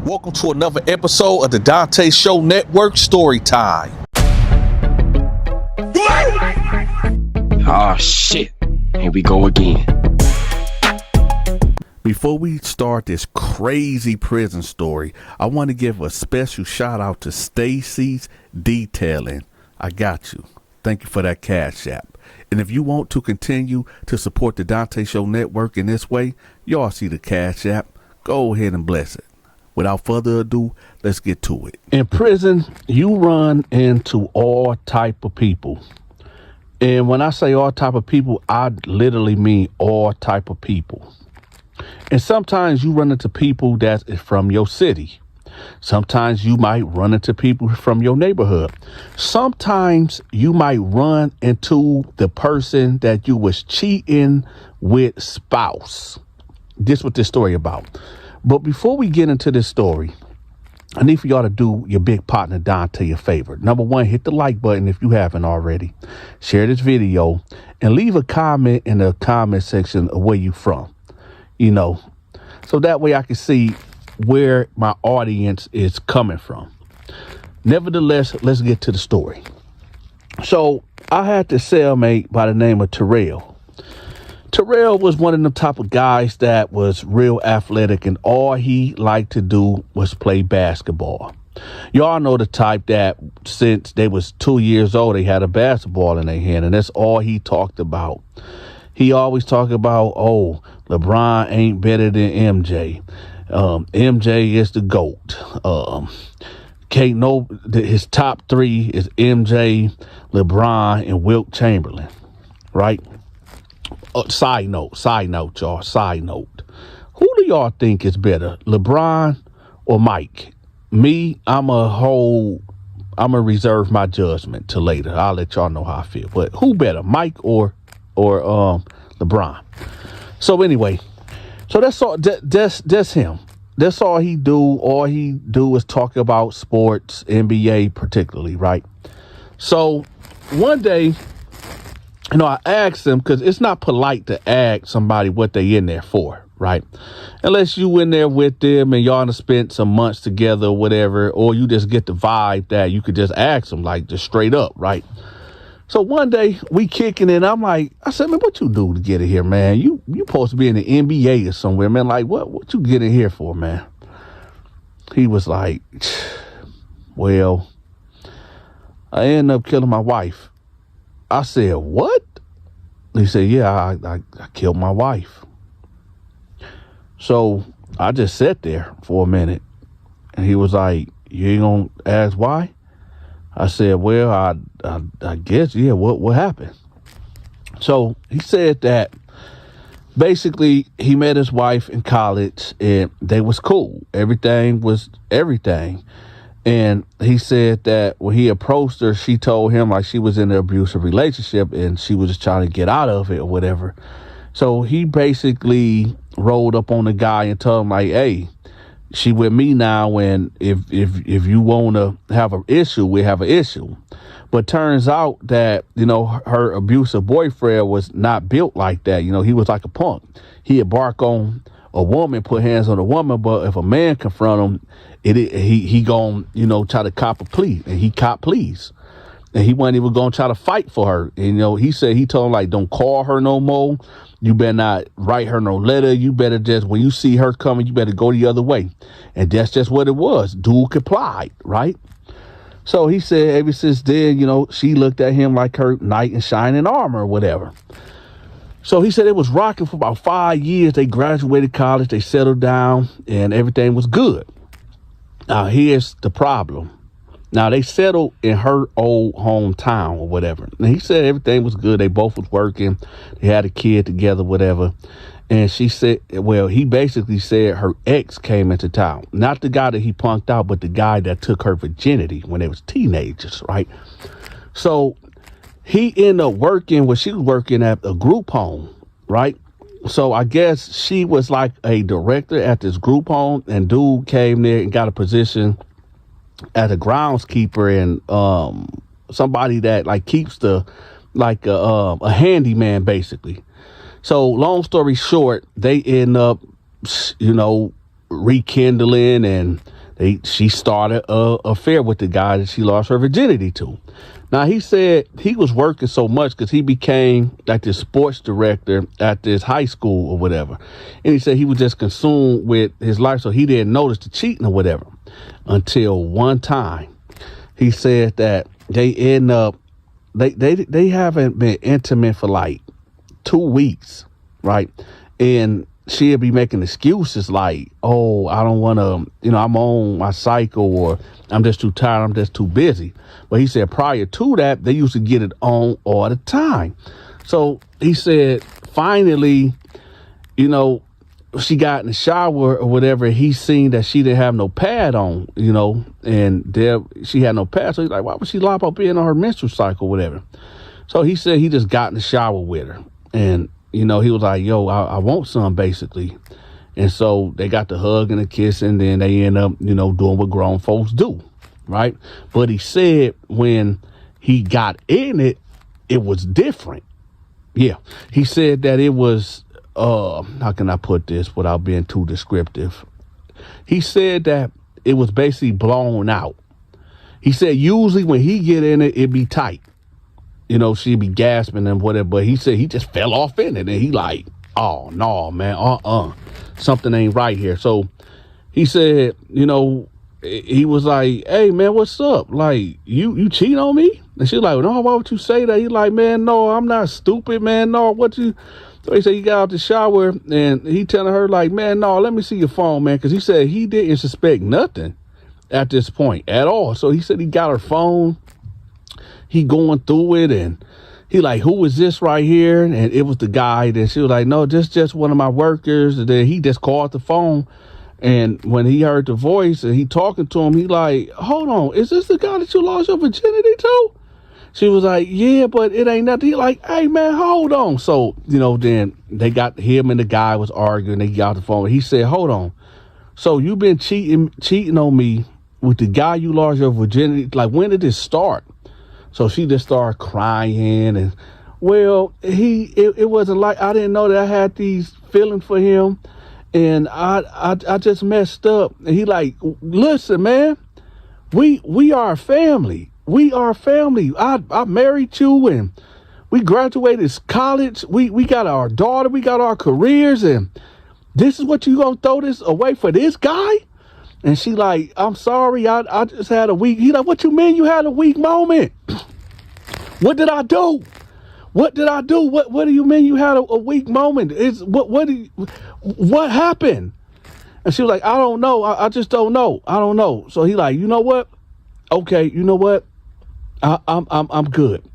Welcome to another episode of the Donta Show Network Story Time. Oh shit, here we go again. Before we start this crazy prison story, I want to give a special shout out to Stacy's Detailing. I got you. Thank you for that Cash App. And if you want to continue to support the Donta Show Network in this way, y'all see the Cash App. Go ahead and bless it. Without further ado, let's get to it. In prison, you run into all type of people. And when I say all type of people, I literally mean all type of people. And sometimes you run into people that is from your city. Sometimes you might run into people from your neighborhood. Sometimes you might run into the person that you was cheating with spouse. This is what this story about. But before we get into this story, I need for y'all to do your big partner Donta a favor. Number one, hit the like button if you haven't already. Share this video and leave a comment in the comment section of where you from. You know, so that way I can see where my audience is coming from. Nevertheless, let's get to the story. So I had this cellmate by the name of Terrell. Terrell was one of the type of guys that was real athletic, and all he liked to do was play basketball. Y'all know the type that since they was 2 years old, they had a basketball in their hand, and that's all he talked about. He always talked about, oh, LeBron ain't better than MJ. MJ is the GOAT. His top three is MJ, LeBron, and Wilt Chamberlain, right? Side note, y'all. Side note. Who do y'all think is better, LeBron or Mike? Me, I'm a reserve my judgment till later. I'll let y'all know how I feel. But who better, Mike or LeBron? So anyway, so that's all. That's him. That's all he do. All he do is talk about sports, NBA particularly, right? So one day, you know, I asked him, because it's not polite to ask somebody what they in there for, right? Unless you in there with them and y'all done spent some months together or whatever, or you just get the vibe that you could just ask them, like, just straight up, right? So one day we kicking it. I said, man, what you do to get in here, man? You supposed to be in the NBA or somewhere, man. Like, what you get in here for, man? He was like, well, I ended up killing my wife. I said, what? He said, yeah, I killed my wife. So I just sat there for a minute, and he was like, you ain't gonna ask why? I said, well, I guess, yeah, what happened? So he said that basically he met his wife in college and they was cool. Everything was everything. And he said that when he approached her, she told him like she was in an abusive relationship and she was just trying to get out of it or whatever. So he basically rolled up on the guy and told him like, hey, she with me now, and if you want to have an issue, we have an issue. But turns out that, you know, her abusive boyfriend was not built like that. You know, he was like a punk. He'd bark on a woman, put hands on a woman, but if a man confront him, he gon', you know, try to cop a plea, and he cop pleas. And he wasn't even gonna try to fight for her. And, you know, he told him like, don't call her no more. You better not write her no letter. You better just, when you see her coming, you better go the other way. And that's just what it was. Dude complied, right? So he said ever since then, you know, she looked at him like her knight in shining armor or whatever. So he said it was rocking for about 5 years. They graduated college, they settled down, and everything was good. Now, here's the problem. Now, they settled in her old hometown or whatever. And he said everything was good. They both was working. They had a kid together, whatever. And she said, well, he basically said her ex came into town. Not the guy that he punked out, but the guy that took her virginity when they was teenagers, right? So he ended up working when she was working at a group home, right? So I guess she was like a director at this group home, and dude came there and got a position as a groundskeeper and somebody that like keeps the like a handyman basically. So long story short, they end up, you know, rekindling, and She started a affair with the guy that she lost her virginity to. Now, he said he was working so much because he became like the sports director at this high school or whatever. And he said he was just consumed with his life, so he didn't notice the cheating or whatever until one time. He said that they end up, they haven't been intimate for like 2 weeks, right? And she'll be making excuses like, oh, I don't want to, I'm on my cycle, or I'm just too tired, I'm just too busy. But he said prior to that, they used to get it on all the time. So he said finally, she got in the shower or whatever. He seen that she didn't have no pad on, and there she had no pad. So he's like, why would she lop up in on her menstrual cycle or whatever? So he said he just got in the shower with her. And, he was like, yo, I want some, basically. And so they got the hug and the kiss, and then they end up, doing what grown folks do, right? But he said when he got in it, it was different. Yeah. He said that it was, how can I put this without being too descriptive? He said that it was basically blown out. He said usually when he get in it, it be tight. She'd be gasping and whatever, but he said he just fell off in it, and he like, oh, no, man, something ain't right here. So he said, he was like, hey, man, what's up? Like, you cheat on me? And she's like, no, why would you say that? He's like, man, no, I'm not stupid, man, no, what you... So he said he got out the shower, and he telling her like, man, no, let me see your phone, man, because he said he didn't suspect nothing at this point at all. So he said he got her phone. He going through it, and he like, who is this right here? And it was the guy. Then she was like, no, just one of my workers. And then he just called the phone. And when he heard the voice and he talking to him, he like, hold on, is this the guy that you lost your virginity to? She was like, yeah, but it ain't nothing. He like, hey, man, hold on. So, then they got him and the guy was arguing. They got off the phone. He said, hold on. So you've been cheating on me with the guy you lost your virginity. Like, when did this start? So she just started crying, and well, it wasn't like, I didn't know that I had these feelings for him, and I just messed up. And he like, listen, man, we are a family. We are a family. I married you, and we graduated college. We got our daughter. We got our careers, and this is what you gonna throw this away for this guy? And she like, I'm sorry, I just had a weak. He like, what you mean you had a weak moment? What did I do? What did I do? What do you mean you had a weak moment? What happened? And she was like, I don't know. I just don't know. I don't know. So he like, you know what? Okay, you know what? I'm good.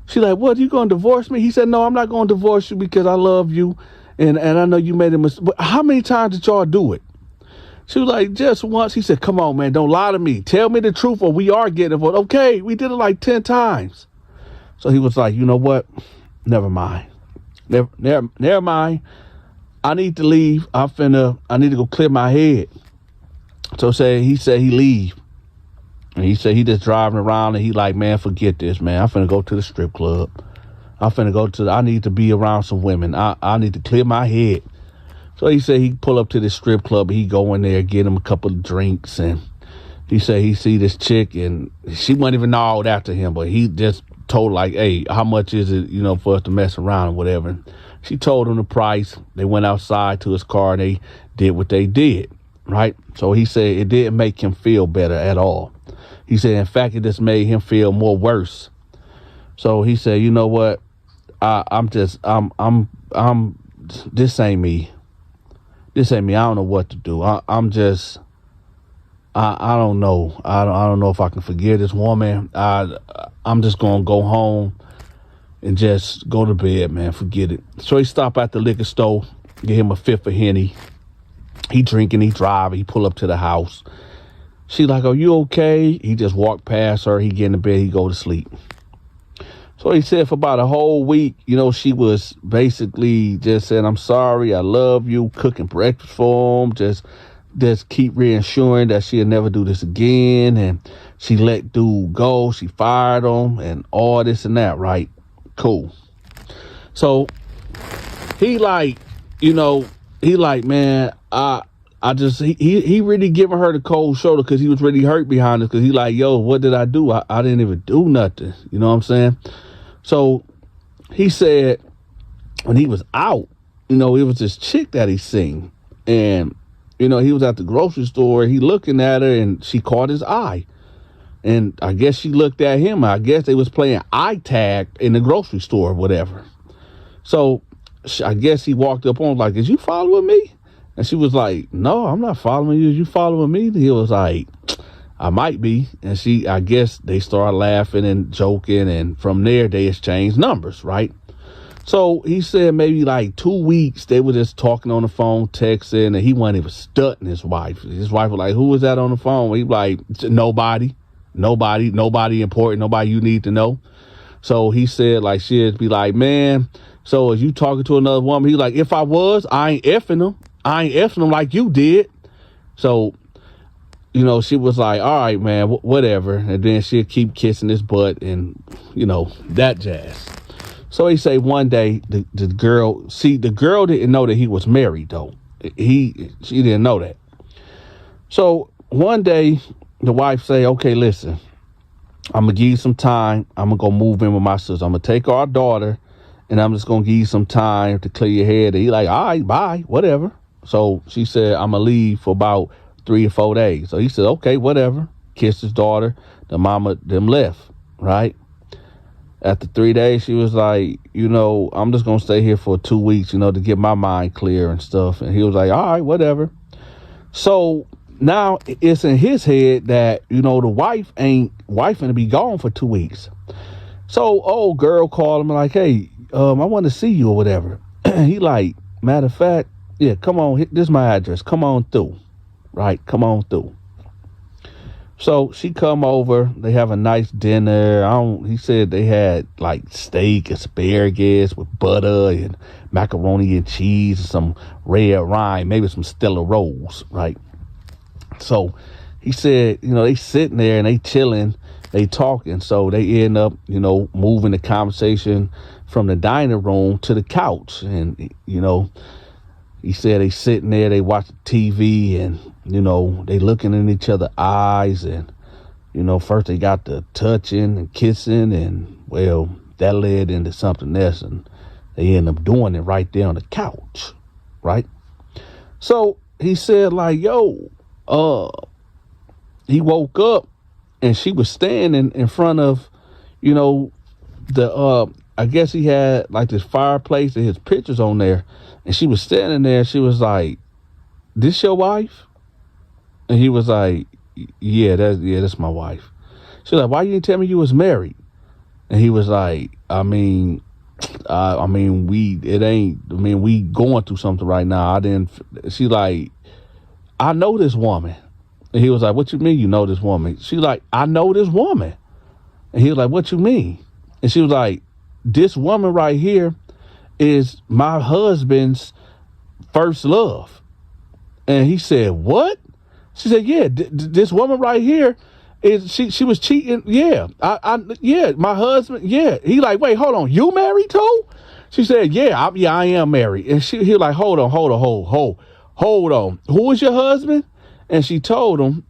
She like, what, you gonna divorce me? He said, no, I'm not gonna divorce you because I love you, and I know you made a mistake. But how many times did y'all do it? She was like, just once. He said, come on, man, don't lie to me. Tell me the truth or we are getting divorced. Okay, we did it like 10 times. So he was like, you know what? Never mind. Never mind. I need to leave. I need to go clear my head. So he said he leave. And he said he just driving around, and he like, man, forget this, man. I'm finna go to the strip club. I need to be around some women. I need to clear my head. So he said he pull up to the strip club, and he go in there, get him a couple of drinks, and he said he see this chick, and she wasn't even gnawed after him, but he just told like, hey, how much is it, for us to mess around or whatever. And she told him the price. They went outside to his car, and they did what they did, right? So he said it didn't make him feel better at all. He said, in fact, it just made him feel more worse. So he said, you know what? This ain't me. This ain't me. I don't know what to do. I don't know. I don't know if I can forgive this woman. I'm just going to go home and just go to bed, man. Forget it. So he stopped at the liquor store, get him a fifth of Henny. He drinking, he driving, he pull up to the house. She like, are you okay? He just walked past her. He get in the bed, he go to sleep. So he said for about a whole week, she was basically just saying, I'm sorry, I love you, cooking breakfast for him, just keep reassuring that she'll never do this again. And she let dude go. She fired him and all this and that, right? Cool. So he like, man, I he really giving her the cold shoulder because he was really hurt behind us, because he like, yo, what did I do? I didn't even do nothing. You know what I'm saying? So he said when he was out, it was this chick that he seen. And, he was at the grocery store. He looking at her and she caught his eye. And I guess she looked at him. I guess they was playing eye tag in the grocery store or whatever. So I guess he walked up on like, is you following me? And she was like, no, I'm not following you. Is you following me? And he was like, I might be. And I guess they started laughing and joking. And from there, they exchanged numbers, right? So he said maybe like 2 weeks, they were just talking on the phone, texting, and he wasn't even stunting his wife. His wife was like, who was that on the phone? He was like, nobody important, nobody you need to know. So he said like, she'd be like, man, so is you talking to another woman? He like, if I was, I ain't effing them. I ain't effing them like you did. So, she was like, all right, man, whatever. And then she'd keep kissing his butt and, that jazz. So he say one day the girl didn't know that he was married though. She didn't know that. So one day the wife say, okay, listen, I'm going to give you some time. I'm going to go move in with my sister. I'm going to take our daughter and I'm just going to give you some time to clear your head. And he like, all right, bye, whatever. So she said, I'm going to leave for about 3 or 4 days. So he said, okay, whatever. Kissed his daughter. The mama, them left, right? After 3 days, she was like, I'm just going to stay here for 2 weeks, to get my mind clear and stuff. And he was like, all right, whatever. So now it's in his head that, the wife going to be gone for 2 weeks. So old girl called him like, hey, I want to see you or whatever. He like, matter of fact, yeah, come on. This is my address. Come on through. Right. Come on through. So she come over. They have a nice dinner. He said they had like steak, asparagus with butter and macaroni and cheese and some red wine, maybe some Stella rolls. Right. So he said, they sitting there and they chilling, they talking. So they end up, moving the conversation from the dining room to the couch. And, he said they sitting there, they watch TV and, they looking in each other's eyes. And, first they got the touching and kissing, and, well, that led into something else. And they end up doing it right there on the couch. Right. So he said like, yo, he woke up and she was standing in front of, I guess he had like this fireplace and his pictures on there. And she was standing there. She was like, this your wife? And he was like, yeah, that's my wife. She was like, why you didn't tell me you was married? And he was like, we going through something right now. She like, I know this woman. And he was like, what you mean you know this woman? She like, I know this woman. And he was like, what you mean? And she was like, this woman right here is my husband's first love. And he said, what? She said, yeah, this woman right here is, she was cheating. Yeah, yeah, my husband. Yeah. He like, wait, hold on. You married too? She said, yeah, I am married. And he like, hold on. Who is your husband? And she told him,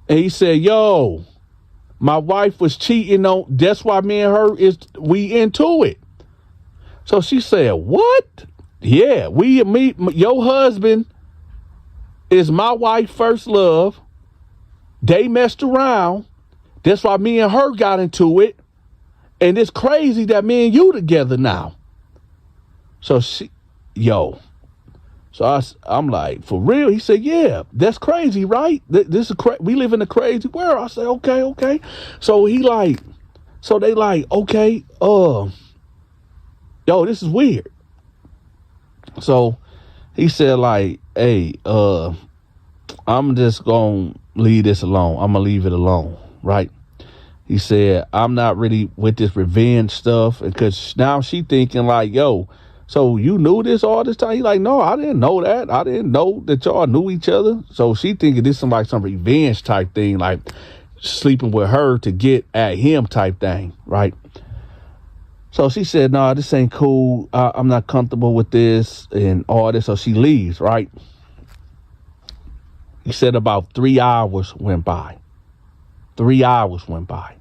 and he said, yo, my wife was cheating on, that's why me and her we into it. So she said, what? Yeah, your husband is my wife's first love. They messed around. That's why me and her got into it. And it's crazy that me and you together now. So So I'm like, for real? He said, yeah, that's crazy, right? This is we live in a crazy world. I said, okay. So they like, okay, yo, this is weird. So he said like, hey, I'm just going to leave this alone. I'm going to leave it alone, right? He said, I'm not really with this revenge stuff, because now she thinking like, yo, so you knew this all this time? He like, no, I didn't know that. I didn't know that y'all knew each other. So she thinking this is like some revenge type thing, like sleeping with her to get at him type thing, right? So she said, no, this ain't cool. I'm not comfortable with this and all this. So she leaves, right? He said about 3 hours went by. 3 hours went by.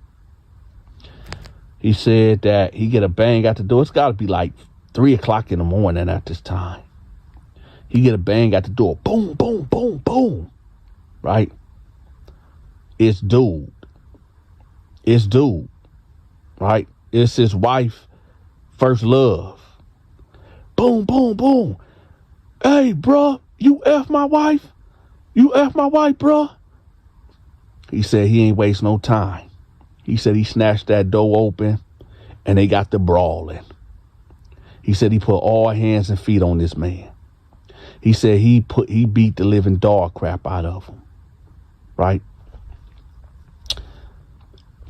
He said that he get a bang at the door. It's got to be like 3 o'clock in the morning at this time. He get a bang at the door. Boom, boom, boom, boom. Right? It's dude. It's dude. Right? It's his wife, first love. Boom, boom, boom. Hey, bruh, you F my wife? You F my wife, bruh? He said he ain't waste no time. He said he snatched that door open and they got the brawling. He said he put all hands and feet on this man. He said he beat the living dog crap out of him. Right?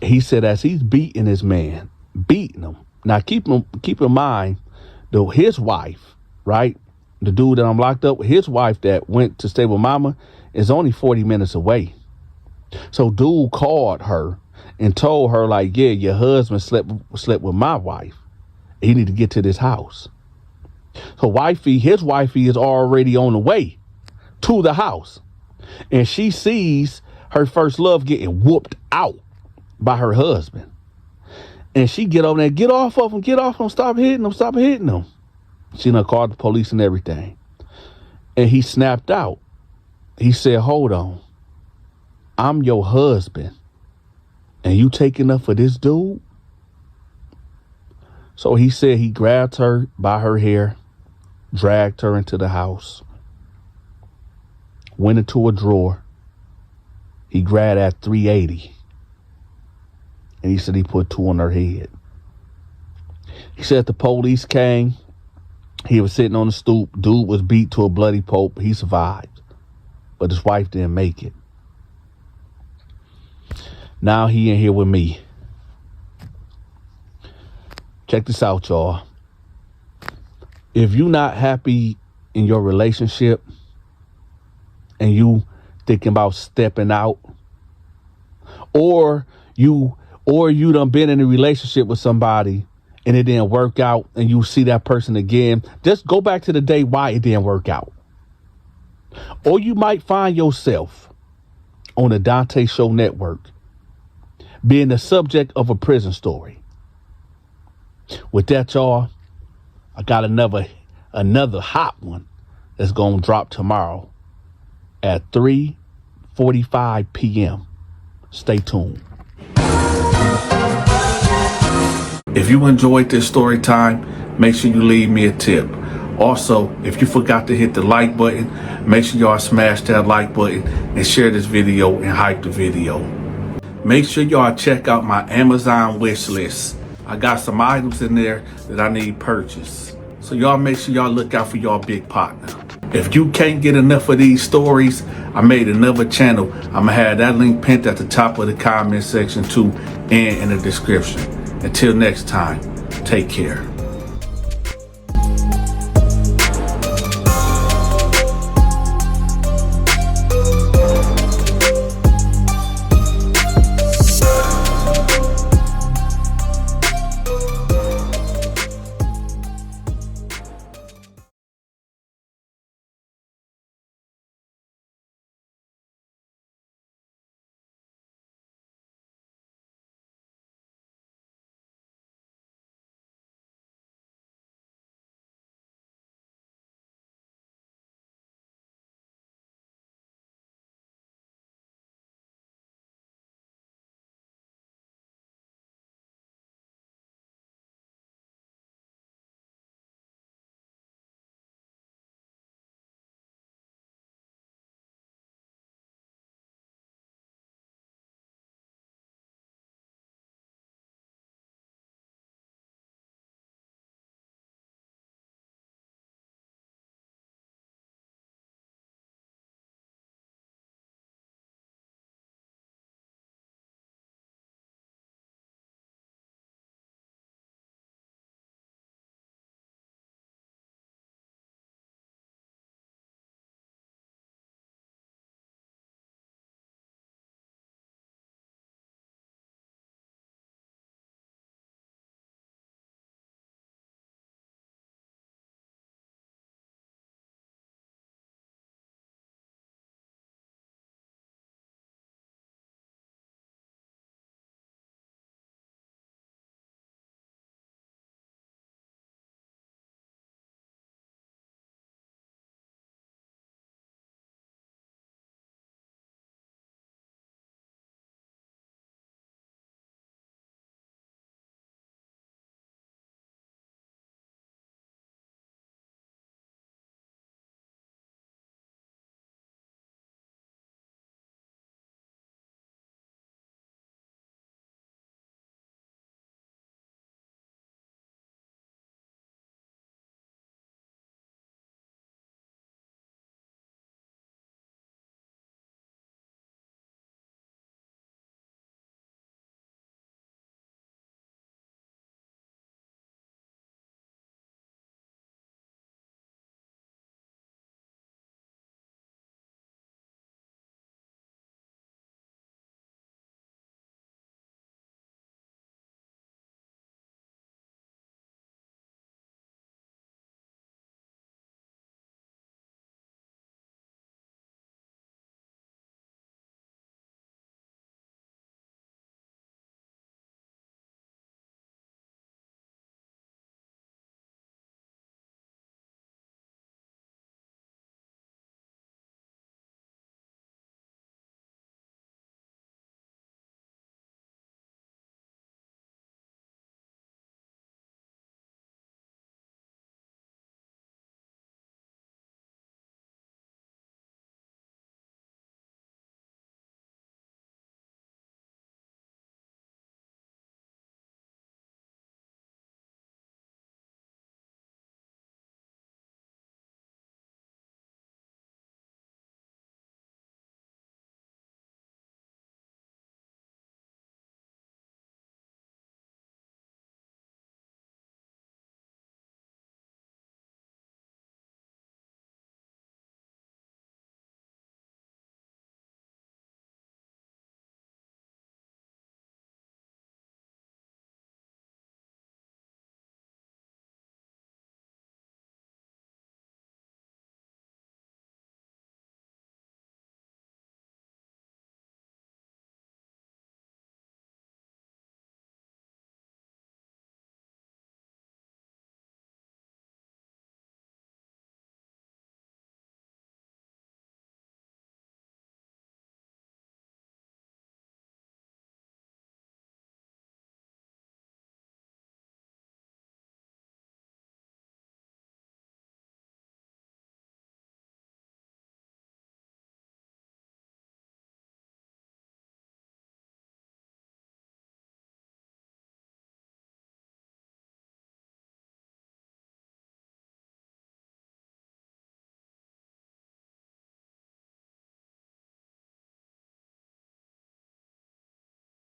He said as he's beating this man, beating him. Now keep in mind, though, his wife, right? The dude that I'm locked up with, his wife that went to stay with mama is only 40 minutes away. So dude called her and told her, like, yeah, your husband slept with my wife. He need to get to this house. So his wifey is already on the way to the house. And she sees her first love getting whooped out by her husband. And she get over there, get off of him, stop hitting him. She done called the police and everything. And he snapped out. He said, hold on. I'm your husband. And you taking up for this dude? So he said he grabbed her by her hair, dragged her into the house, went into a drawer. He grabbed that 380. And he said he put 2 on her head. He said the police came. He was sitting on the stoop. Dude was beat to a bloody pulp. He survived. But his wife didn't make it. Now he in here with me. Check this out, y'all. If you're not happy in your relationship and you thinking about stepping out, or you done been in a relationship with somebody and it didn't work out and you see that person again, just go back to the day why it didn't work out. Or you might find yourself on the Donta Show Network being the subject of a prison story. With that, y'all, I got another hot one that's going to drop tomorrow at 3:45 p.m. Stay tuned. If you enjoyed this story time, make sure you leave me a tip. Also, if you forgot to hit the like button, make sure y'all smash that like button and share this video and hype the video. Make sure y'all check out my Amazon wish list. I got some items in there that I need purchased. So y'all make sure y'all look out for y'all big partner. If you can't get enough of these stories, I made another channel. I'm gonna have that link pinned at the top of the comment section too and in the description. Until next time, take care.